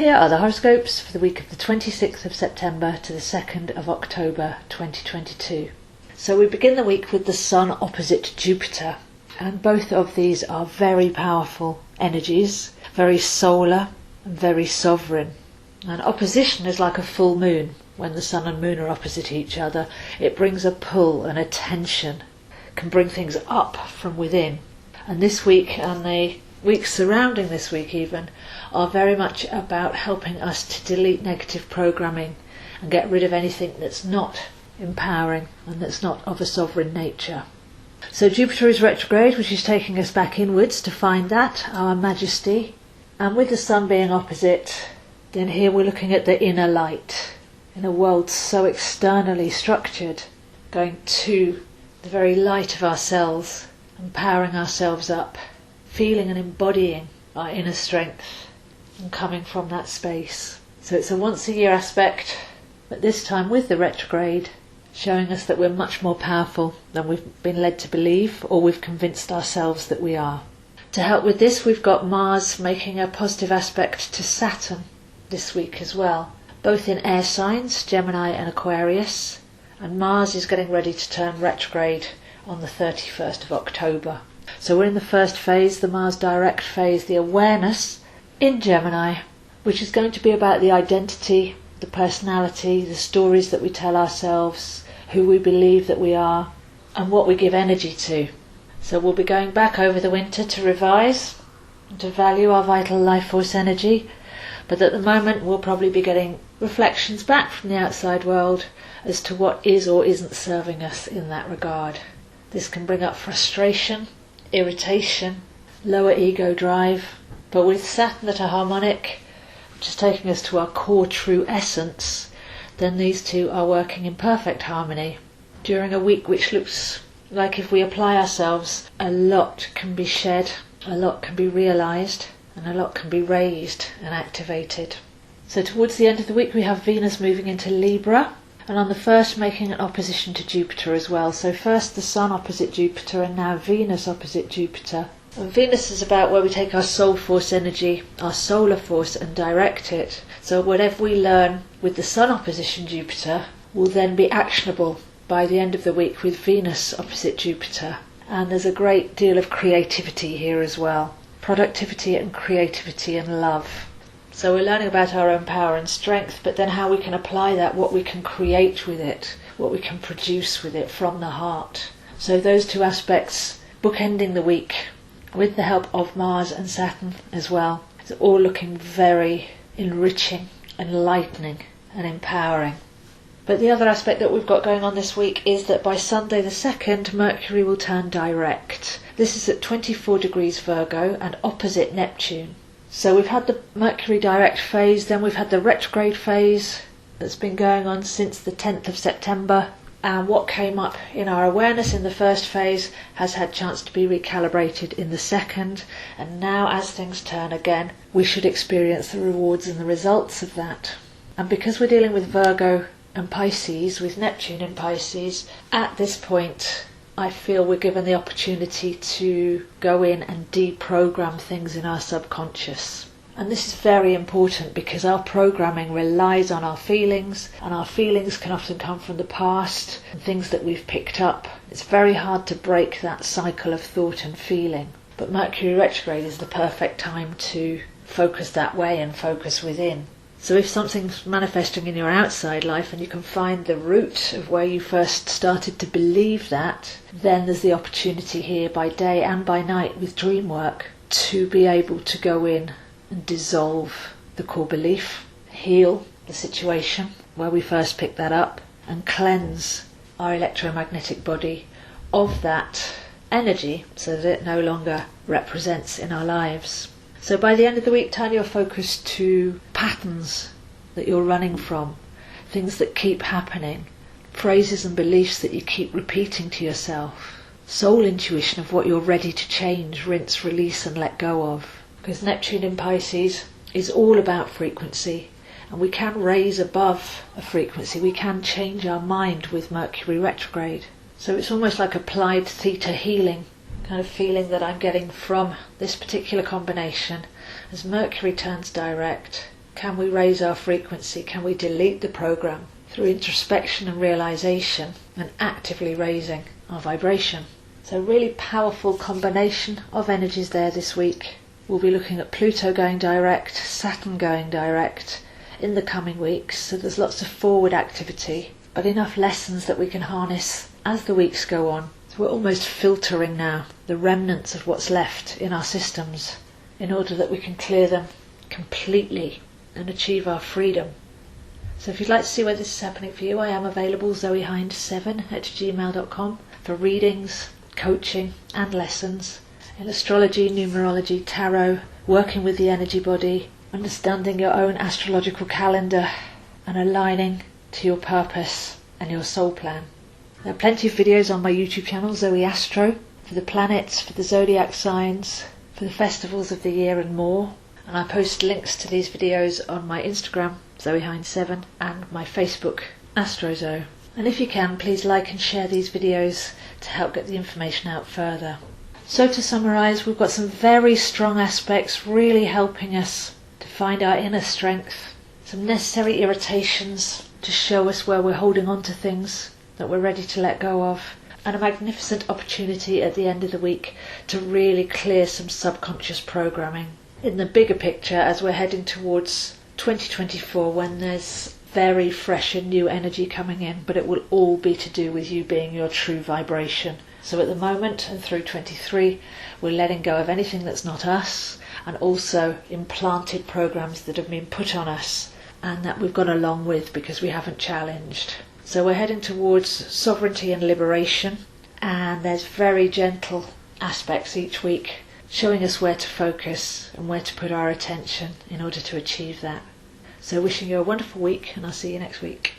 Here are the horoscopes for the week of the 26th of September to the 2nd of October 2022. So we begin the week with the Sun opposite Jupiter, and both of these are very powerful energies, very solar and very sovereign. And opposition is like a full moon. When the Sun and Moon are opposite each other, it brings a pull and a tension, can bring things up from within. And this week, and the weeks surrounding this week even, are very much about helping us to delete negative programming and get rid of anything that's not empowering and that's not of a sovereign nature. So Jupiter is retrograde, which is taking us back inwards to find that, our majesty. And with the Sun being opposite, then here we're looking at the inner light in a world so externally structured, going to the very light of ourselves, empowering ourselves up, feeling and embodying our inner strength and coming from that space. So it's a once a year aspect, but this time with the retrograde, showing us that we're much more powerful than we've been led to believe or we've convinced ourselves that we are. To help with this, we've got Mars making a positive aspect to Saturn this week as well, both in air signs, Gemini and Aquarius, and Mars is getting ready to turn retrograde on the 31st of October. So we're in the first phase, the Mars direct phase, the awareness in Gemini, which is going to be about the identity, the personality, the stories that we tell ourselves, who we believe that we are, and what we give energy to. So we'll be going back over the winter to revise and to value our vital life force energy, but at the moment we'll probably be getting reflections back from the outside world as to what is or isn't serving us in that regard. This can bring up frustration, irritation, lower ego drive, but with Saturn at a harmonic, which is taking us to our core true essence, then these two are working in perfect harmony during a week which looks like, if we apply ourselves, a lot can be shed, a lot can be realised, and a lot can be raised and activated. So towards the end of the week we have Venus moving into Libra, and on the 1st making an opposition to Jupiter as well. So first the Sun opposite Jupiter and now Venus opposite Jupiter. And Venus is about where we take our soul force energy, our solar force, and direct it. So whatever we learn with the Sun opposition Jupiter will then be actionable by the end of the week with Venus opposite Jupiter. And there's a great deal of creativity here as well. Productivity and creativity and love. So we're learning about our own power and strength, but then how we can apply that, what we can create with it, what we can produce with it from the heart. So those two aspects bookending the week with the help of Mars and Saturn as well. It's all looking very enriching, enlightening and empowering. But the other aspect that we've got going on this week is that by Sunday the 2nd, Mercury will turn direct. This is at 24 degrees Virgo and opposite Neptune. So we've had the Mercury direct phase, then we've had the retrograde phase that's been going on since the 10th of September. And what came up in our awareness in the first phase has had chance to be recalibrated in the second. And now as things turn again, we should experience the rewards and the results of that. And because we're dealing with Virgo and Pisces, with Neptune in Pisces, at this point I feel we're given the opportunity to go in and deprogram things in our subconscious. And this is very important because our programming relies on our feelings, and our feelings can often come from the past and things that we've picked up. It's very hard to break that cycle of thought and feeling. But Mercury retrograde is the perfect time to focus that way and focus within. So if something's manifesting in your outside life and you can find the root of where you first started to believe that, then there's the opportunity here by day and by night with dream work to be able to go in and dissolve the core belief, heal the situation where we first picked that up, and cleanse our electromagnetic body of that energy so that it no longer represents in our lives. So by the end of the week, turn your focus to patterns that you're running from, things that keep happening, phrases and beliefs that you keep repeating to yourself, soul intuition of what you're ready to change, rinse, release and let go of. Because Neptune in Pisces is all about frequency, and we can raise above a frequency, we can change our mind with Mercury retrograde. So it's almost like applied theta healing kind of feeling that I'm getting from this particular combination as Mercury turns direct, Can we raise our frequency? Can we delete the program through introspection and realization and actively raising our vibration? So really powerful combination of energies there this week. We'll be looking at Pluto going direct, Saturn going direct in the coming weeks. So there's lots of forward activity, but enough lessons that we can harness as the weeks go on. So we're almost filtering now the remnants of what's left in our systems in order that we can clear them completely and achieve our freedom. So if you'd like to see where this is happening for you, I am available, zoehind7@gmail.com, for readings, coaching and lessons in astrology, numerology, tarot, working with the energy body, understanding your own astrological calendar and aligning to your purpose and your soul plan. There are plenty of videos on my YouTube channel, Zoeastro, for the planets, for the zodiac signs, for the festivals of the year and more. And I post links to these videos on my Instagram, zoehind7, and my Facebook, AstroZo. And if you can, please like and share these videos to help get the information out further. So to summarise, we've got some very strong aspects really helping us to find our inner strength, some necessary irritations to show us where we're holding on to things that we're ready to let go of, and a magnificent opportunity at the end of the week to really clear some subconscious programming. In the bigger picture, as we're heading towards 2024, when there's very fresh and new energy coming in, but it will all be to do with you being your true vibration. So at the moment and through 23, we're letting go of anything that's not us, and also implanted programs that have been put on us and that we've gone along with because we haven't challenged. So we're heading towards sovereignty and liberation, and there's very gentle aspects each week showing us where to focus and where to put our attention in order to achieve that. So wishing you a wonderful week, and I'll see you next week.